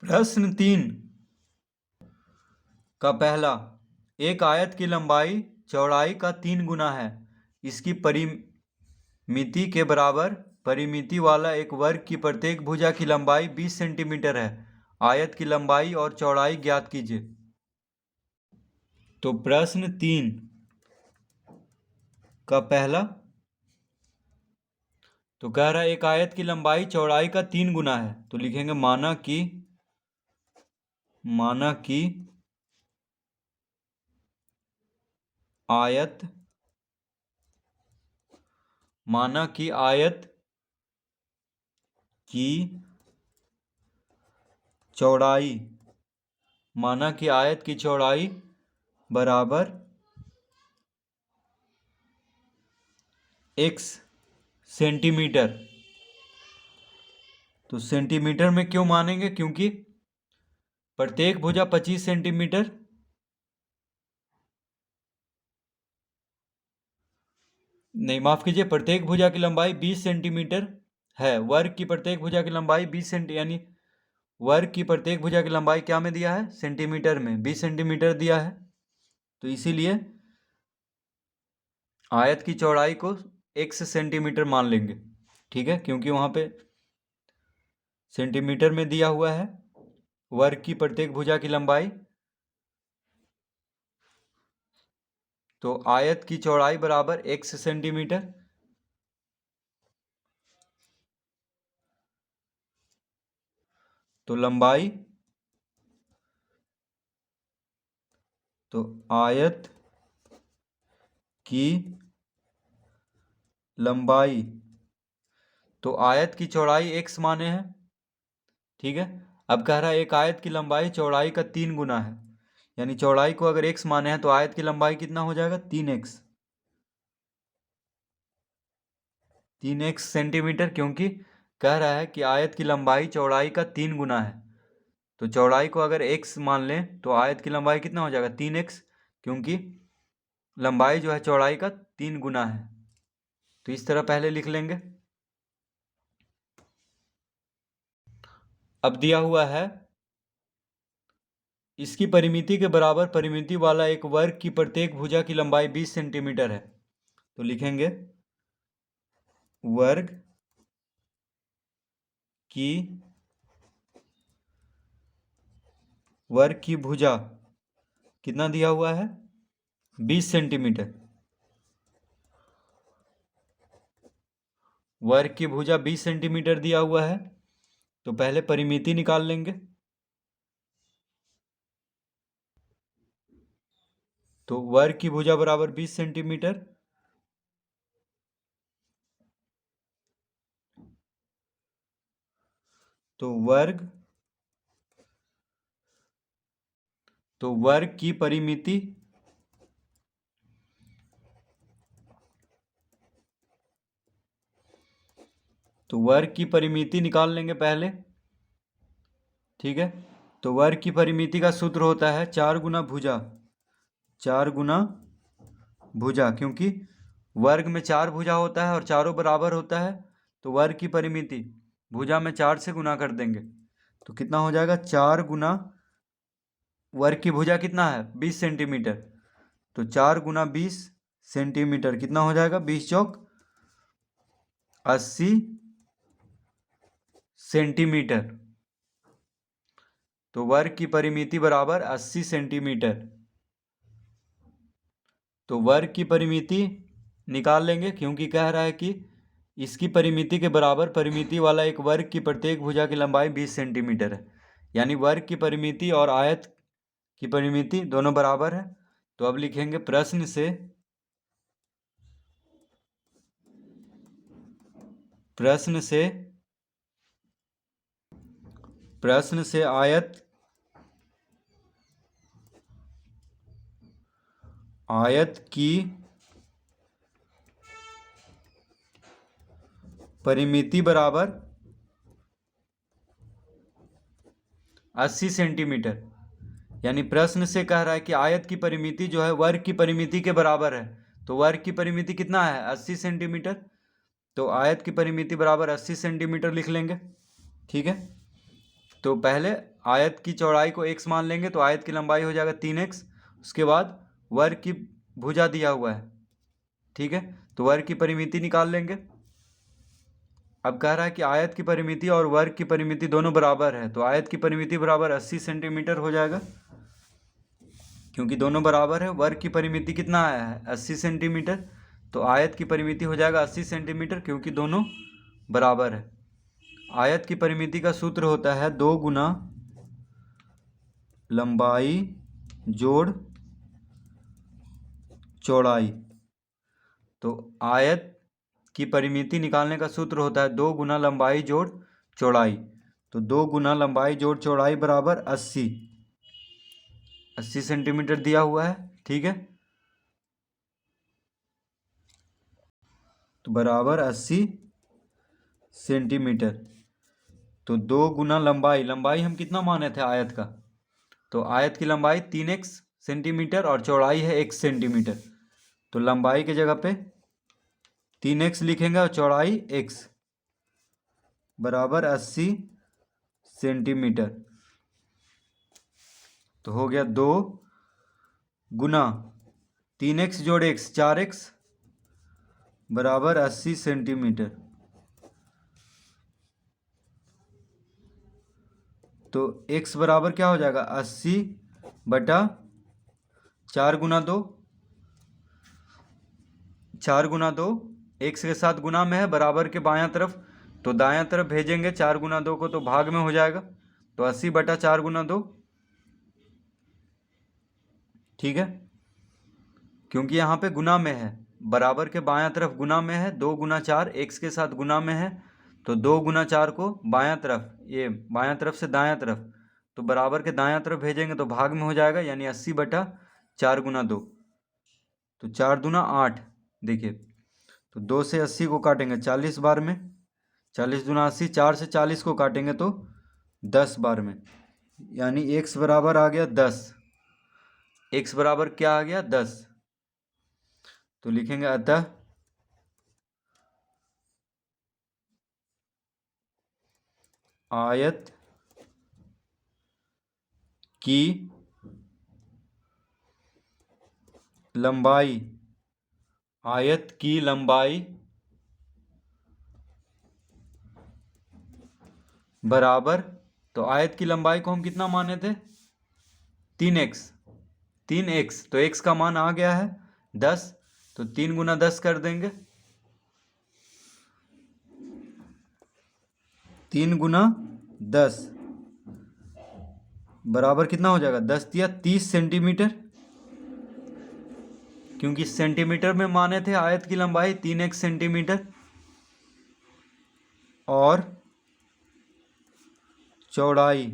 प्रश्न 3 का पहला, एक आयत की लंबाई चौड़ाई का 3 गुना है। इसकी परिमिति के बराबर परिमिति वाला एक वर्ग की प्रत्येक भुजा की लंबाई 20 सेंटीमीटर है। आयत की लंबाई और चौड़ाई ज्ञात कीजिए। तो प्रश्न 3 का पहला, तो कह रहा है एक आयत की लंबाई चौड़ाई का 3 गुना है। तो लिखेंगे माना कि आयत की चौड़ाई बराबर x सेंटीमीटर। तो सेंटीमीटर में क्यों मानेंगे? क्योंकि प्रत्येक भुजा 25 सेंटीमीटर नहीं, माफ कीजिए, प्रत्येक भुजा की लंबाई 20 सेंटीमीटर है। वर्ग की प्रत्येक भुजा की लंबाई 20 सेंटी यानी वर्ग की प्रत्येक भुजा की लंबाई क्या में दिया है? सेंटीमीटर में 20 सेंटीमीटर दिया है। तो इसीलिए आयत की चौड़ाई को x सेंटीमीटर मान लेंगे। ठीक है, क्योंकि वहां पे सेंटीमीटर में दिया हुआ है वर्ग की प्रत्येक भुजा की लंबाई। तो आयत की चौड़ाई बराबर x सेंटीमीटर। तो लंबाई, तो आयत की लंबाई, तो आयत की चौड़ाई x माने हैं। ठीक है, अब कह रहा है एक आयत की लंबाई चौड़ाई का 3 गुना है, यानी चौड़ाई को अगर x माने हैं तो आयत की लंबाई कितना हो जाएगा? 3x सेंटीमीटर, क्योंकि कह रहा है कि आयत की लंबाई चौड़ाई का 3 गुना है। तो चौड़ाई को अगर x मान लें तो आयत की लंबाई कितना हो जाएगा? 3x, क्योंकि लंबाई जो है चौड़ाई का 3 गुना है। तो इस तरह पहले लिख लेंगे। अब दिया हुआ है इसकी परिमिति के बराबर परिमिति वाला एक वर्ग की प्रत्येक भुजा की लंबाई 20 सेंटीमीटर है। तो लिखेंगे वर्ग की भुजा कितना दिया हुआ है? 20 सेंटीमीटर। वर्ग की भुजा 20 सेंटीमीटर दिया हुआ है। तो पहले परिमिति निकाल लेंगे। तो वर्ग की भुजा बराबर 20 सेंटीमीटर। तो वर्ग की परिमिति निकाल लेंगे पहले। ठीक है, तो वर्ग की परिमिति का सूत्र होता है 4 गुना भुजा, क्योंकि वर्ग में 4 भुजा होता है और चारों बराबर होता है। तो वर्ग की परिमिति भुजा में 4 से गुना कर देंगे तो कितना हो जाएगा? 4 गुना वर्ग की भुजा कितना है? 20 सेंटीमीटर। तो 4 गुना 20 सेंटीमीटर कितना हो जाएगा? 20 चौक 80 सेंटीमीटर। तो वर्ग की परिमिति बराबर 80 सेंटीमीटर। तो वर्ग की परिमिति निकाल लेंगे, क्योंकि कह रहा है कि इसकी परिमिति के बराबर परिमिति वाला एक वर्ग की प्रत्येक भुजा की लंबाई 20 सेंटीमीटर है। यानी वर्ग की परिमिति और आयत की परिमिति दोनों बराबर है। तो अब लिखेंगे प्रश्न से आयत की परिमिति बराबर 80 सेंटीमीटर। यानी प्रश्न से कह रहा है कि आयत की परिमिति जो है वर्ग की परिमिति के बराबर है। तो वर्ग की परिमिति कितना है? 80 सेंटीमीटर। तो आयत की परिमिति बराबर 80 सेंटीमीटर लिख लेंगे। ठीक है, तो पहले आयत की चौड़ाई को x मान लेंगे तो आयत की लंबाई हो जाएगा 3x। उसके बाद वर्ग की भुजा दिया हुआ है, ठीक है, तो वर्ग की परिमिति निकाल लेंगे। अब कह रहा है कि आयत की परिमिति और वर्ग की परिमिति दोनों बराबर है, तो आयत की परिमिति बराबर 80 सेंटीमीटर हो जाएगा, क्योंकि दोनों बराबर है। वर्ग की परिमिति कितना आया है 80 सेंटीमीटर, तो आयत की परिमिति हो जाएगा 80 सेंटीमीटर, क्योंकि दोनों बराबर है। आयत की परिमिति का सूत्र होता है 2 गुना लंबाई जोड़ चौड़ाई। तो आयत की परिमिति निकालने का सूत्र होता है 2 गुना लंबाई जोड़ चौड़ाई। तो 2 गुना लंबाई जोड़ चौड़ाई बराबर 80 सेंटीमीटर दिया हुआ है, ठीक है, तो बराबर 80 सेंटीमीटर। तो 2 गुना लंबाई हम कितना माने थे आयत का, तो आयत की लंबाई 3x सेंटीमीटर और चौड़ाई है 1 सेंटीमीटर। तो लंबाई की जगह पे 3x लिखेंगे और चौड़ाई x बराबर 80 सेंटीमीटर। तो हो गया 2 गुना 3x जोड़ x 4x बराबर 80 सेंटीमीटर। तो x बराबर क्या हो जाएगा 80 बटा 4 गुना 2, 4 गुना 2 x के साथ गुना में है बराबर के बायां तरफ, तो दायां तरफ भेजेंगे 4 गुना 2 को तो भाग में हो जाएगा, तो 80 बटा 4 गुना 2, ठीक है, क्योंकि यहाँ पे गुना में है, बराबर के बायां तरफ गुना में है, 2 गुना 4 x के साथ गुना में है, तो 2 गुना 4 को बायां तरफ, ये बायां तरफ से दायां तरफ, तो बराबर के दायां तरफ भेजेंगे तो भाग में हो जाएगा, यानी 80 बटा 4 गुना 2, तो 4 दूना 8। देखिए, तो 2 से 80 को काटेंगे 40 बार में, 40 दूना 80, 4 से 40 को काटेंगे तो 10 बार में, यानी x बराबर आ गया 10। x बराबर क्या आ गया 10। तो लिखेंगे अतः आयत की लंबाई, आयत की लंबाई बराबर, तो आयत की लंबाई को हम कितना माने थे 3x, 3x, तो x का मान आ गया है 10, तो 3 गुना 10 कर देंगे, 3 गुना 10 बराबर कितना हो जाएगा 10 दिया 30 सेंटीमीटर, क्योंकि सेंटीमीटर में माने थे आयत की लंबाई 3x सेंटीमीटर, और चौड़ाई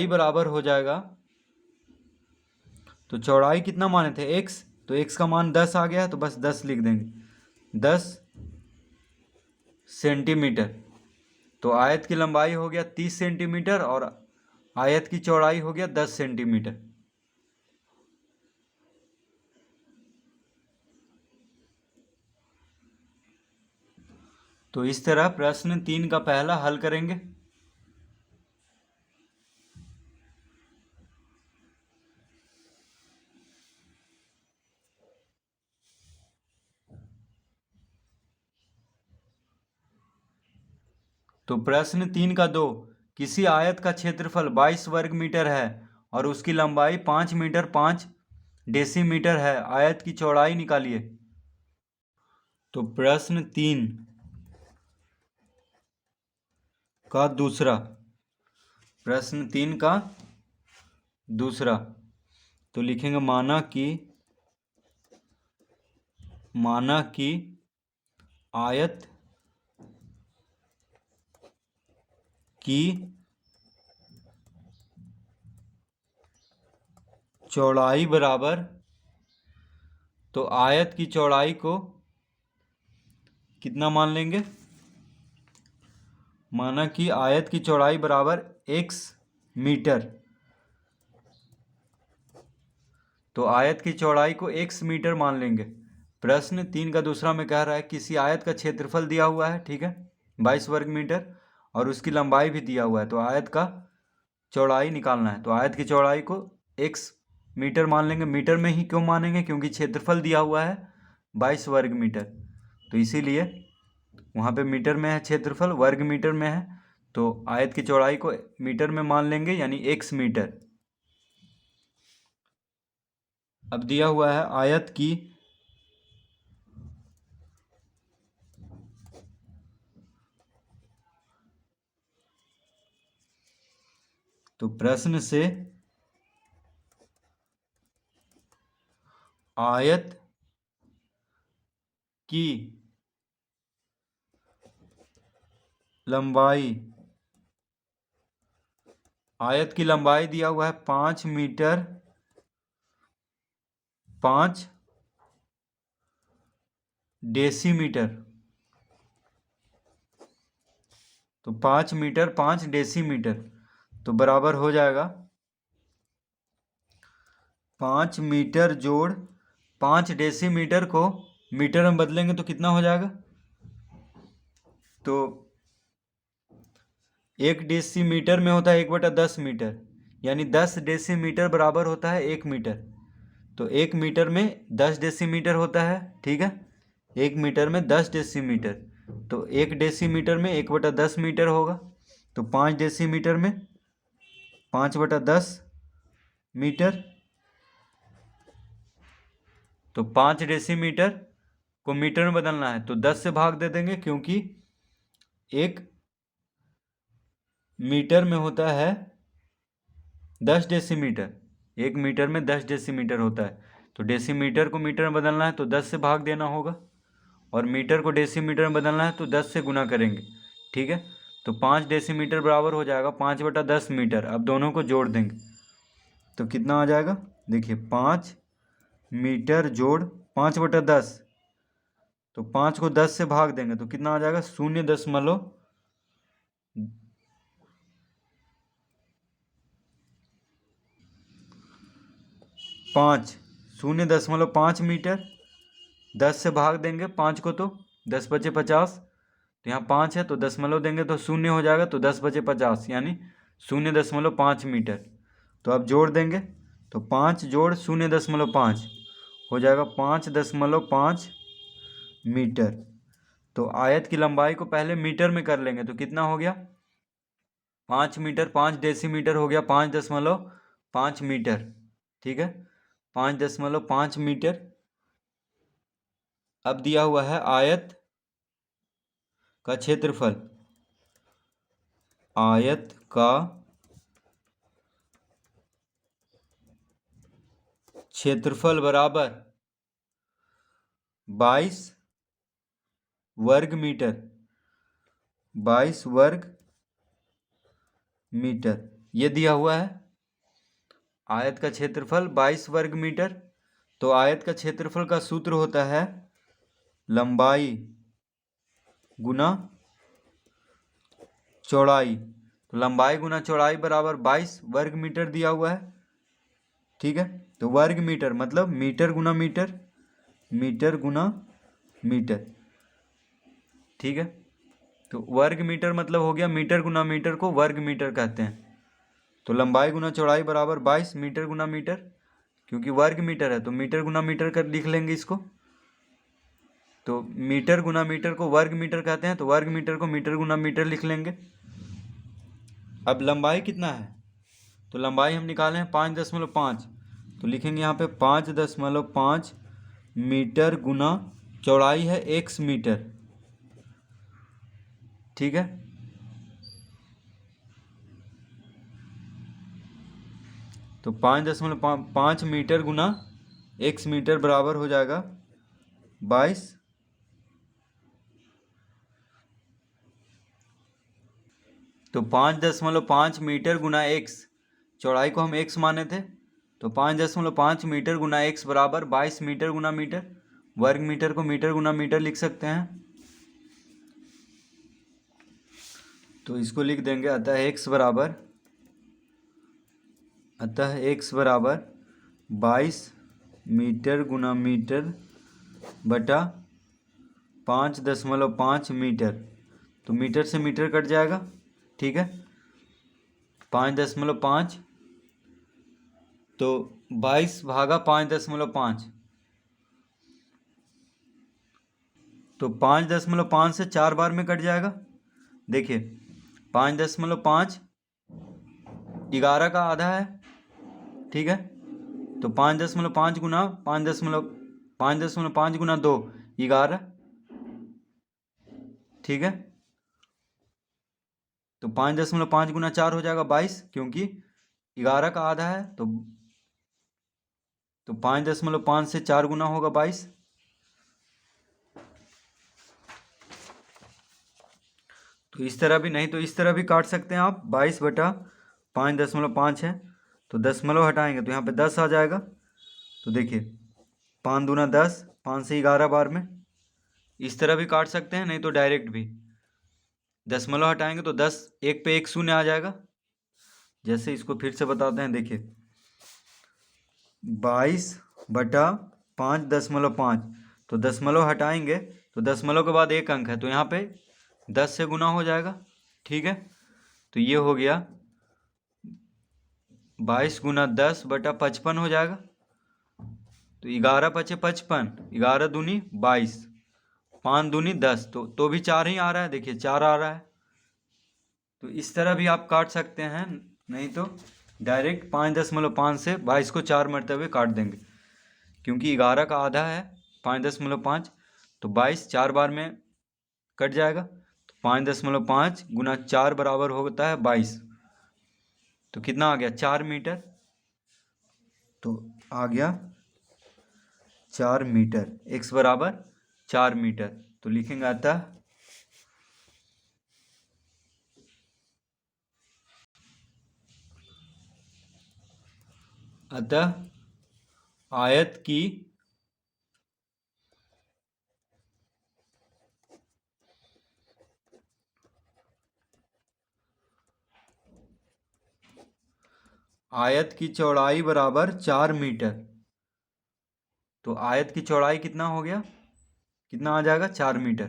बराबर हो जाएगा, तो चौड़ाई कितना माने थे x, तो x का मान 10 आ गया है, तो बस 10 लिख देंगे 10 सेंटीमीटर। तो आयत की लंबाई हो गया 30 सेंटीमीटर और आयत की चौड़ाई हो गया 10 सेंटीमीटर। तो इस तरह प्रश्न 3 का पहला हल करेंगे। तो प्रश्न 3 का 2, किसी आयत का क्षेत्रफल 22 वर्ग मीटर है और उसकी लंबाई 5 मीटर 5 डेसीमीटर है, आयत की चौड़ाई निकालिए। तो प्रश्न 3 का दूसरा, प्रश्न 3 का दूसरा, तो लिखेंगे माना कि आयत की चौड़ाई बराबर, तो आयत की चौड़ाई को कितना मान लेंगे, माना कि आयत की चौड़ाई बराबर x मीटर, तो आयत की चौड़ाई को x मीटर मान लेंगे। प्रश्न 3 का दूसरा में कह रहा है किसी आयत का क्षेत्रफल दिया हुआ है, ठीक है, 22 वर्ग मीटर, और उसकी लंबाई भी दिया हुआ है, तो आयत का चौड़ाई निकालना है। तो आयत की चौड़ाई को x मीटर मान लेंगे। मीटर में ही क्यों मानेंगे? क्योंकि क्षेत्रफल दिया हुआ है 22 वर्ग मीटर, तो इसीलिए वहाँ पे मीटर में है, क्षेत्रफल वर्ग मीटर में है, तो आयत की चौड़ाई को मीटर में मान लेंगे, यानी x मीटर। अब दिया हुआ है आयत की तो प्रश्न से आयत की लंबाई, आयत की लंबाई दिया हुआ है 5 मीटर 5 डेसीमीटर, तो 5 मीटर 5 डेसीमीटर, तो बराबर हो जाएगा 5 मीटर जोड़ 5 डेसीमीटर को मीटर में बदलेंगे तो कितना हो जाएगा? तो 1 डेसीमीटर में होता है 1/10 मीटर, यानी 10 डेसीमीटर बराबर होता है 1 मीटर। तो 1 मीटर में 10 डेसीमीटर होता है, ठीक है, 1 मीटर में 10 डेसीमीटर, तो 1 डेसीमीटर में 1/10 मीटर होगा, तो 5 डेसीमीटर में 5/10 मीटर, तो 5 डेसीमीटर को मीटर में बदलना है तो 10 से भाग दे देंगे, क्योंकि 1 मीटर में होता है 10 डेसीमीटर, 1 मीटर में 10 डेसीमीटर होता है, तो डेसीमीटर को मीटर में बदलना है तो 10 से भाग देना होगा, और मीटर को डेसीमीटर में बदलना है तो 10 से गुना करेंगे, ठीक है। तो 5 डेसीमीटर बराबर हो जाएगा 5/10 मीटर। अब दोनों को जोड़ देंगे तो कितना आ जाएगा? देखिए 5 मीटर जोड़ 5/10, तो 5 को 10 से भाग देंगे तो कितना आ जाएगा? 0.5 मीटर। 10 से भाग देंगे 5 को तो 10 बचे 50, तो यहाँ 5 है तो दशमलव देंगे तो 0 हो जाएगा, तो 10 बचे 50 यानी 0.5 मीटर। तो अब जोड़ देंगे तो 5 जोड़ 0.5 हो जाएगा 5.5 मीटर। तो आयत की लंबाई को पहले मीटर में कर लेंगे तो कितना हो गया? 5 मीटर 5 डेसीमीटर हो गया 5.5 मीटर, ठीक है, 5.5 मीटर। अब दिया हुआ है आयत का क्षेत्रफल, आयत का क्षेत्रफल बराबर 22 वर्ग मीटर, 22 वर्ग मीटर ये दिया हुआ है। आयत का क्षेत्रफल 22 वर्ग मीटर, तो आयत का क्षेत्रफल का सूत्र होता है लंबाई गुना चौड़ाई, तो लंबाई गुना चौड़ाई बराबर 22 वर्ग मीटर दिया हुआ है, ठीक है। तो वर्ग मीटर मतलब मीटर गुना मीटर, मीटर गुना मीटर, ठीक है। तो वर्ग मीटर मतलब हो गया मीटर गुना मीटर को वर्ग मीटर कहते हैं। तो लंबाई गुना चौड़ाई बराबर 22 मीटर गुना मीटर, क्योंकि वर्ग मीटर है तो मीटर गुना मीटर कर लिख लेंगे इसको। तो मीटर गुना मीटर को वर्ग मीटर कहते हैं, तो वर्ग मीटर को मीटर गुना मीटर लिख लेंगे। अब लंबाई कितना है? तो लंबाई हम निकाले हैं 5.5, तो लिखेंगे यहाँ पे 5.5 मीटर गुना चौड़ाई है x मीटर, ठीक है। तो 5.5 मीटर गुना x मीटर बराबर हो जाएगा 22। तो 5.5 मीटर गुना x, चौड़ाई को हम x माने थे, तो 5.5 मीटर गुना x बराबर 22 मीटर गुना मीटर। वर्ग मीटर को मीटर गुना मीटर लिख सकते हैं, तो इसको लिख देंगे। अतः x बराबर 22 मीटर गुना मीटर बटा 5.5 मीटर। तो मीटर से मीटर कट जाएगा, ठीक है। 5.5 तो 22 भागा 5.5, तो 5.5 से 4 बार में कट जाएगा। देखिए 5.5 11 का आधा है, ठीक है। तो 5.5 गुना 5.5 गुना 2 11, ठीक है। तो 5.5 गुना 4 हो जाएगा 22, क्योंकि 11 का आधा है। तो 5.5 से 4 गुना होगा 22। तो इस तरह भी, नहीं तो इस तरह भी काट सकते हैं आप। 22/5.5 है, तो दशमलव हटाएंगे तो यहाँ पे 10 आ जाएगा। तो देखिए 5 दूना 10, 5 से 11 बार में। इस तरह भी काट सकते हैं, नहीं तो डायरेक्ट भी। दशमलव हटाएंगे तो 10, एक पे एक शून्य आ जाएगा। जैसे इसको फिर से बताते हैं, देखिए 22/5.5, तो दशमलव हटाएंगे तो दशमलव के बाद एक अंक है, तो यहाँ पे 10 से गुना हो जाएगा, ठीक है। तो ये हो गया 22 गुना 10/55 हो जाएगा। तो 11×5=55, 11 दूनी 22, 5 दूनी 10, तो भी 4 ही आ रहा है, देखिए 4 आ रहा है। तो इस तरह भी आप काट सकते हैं, नहीं तो डायरेक्ट 5.5 से 22 को 4 मरतबे काट देंगे, क्योंकि 11 का आधा है 5.5, तो 22 4 बार में कट जाएगा। तो 5.5 गुना 4 बराबर होता है 22। तो कितना आ गया, 4 मीटर। तो आ गया 4 मीटर, x बराबर 4 मीटर। तो लिखेंगे अतः आयत की चौड़ाई बराबर 4 मीटर। तो आयत की चौड़ाई कितना हो गया, कितना आ जाएगा, 4 मीटर।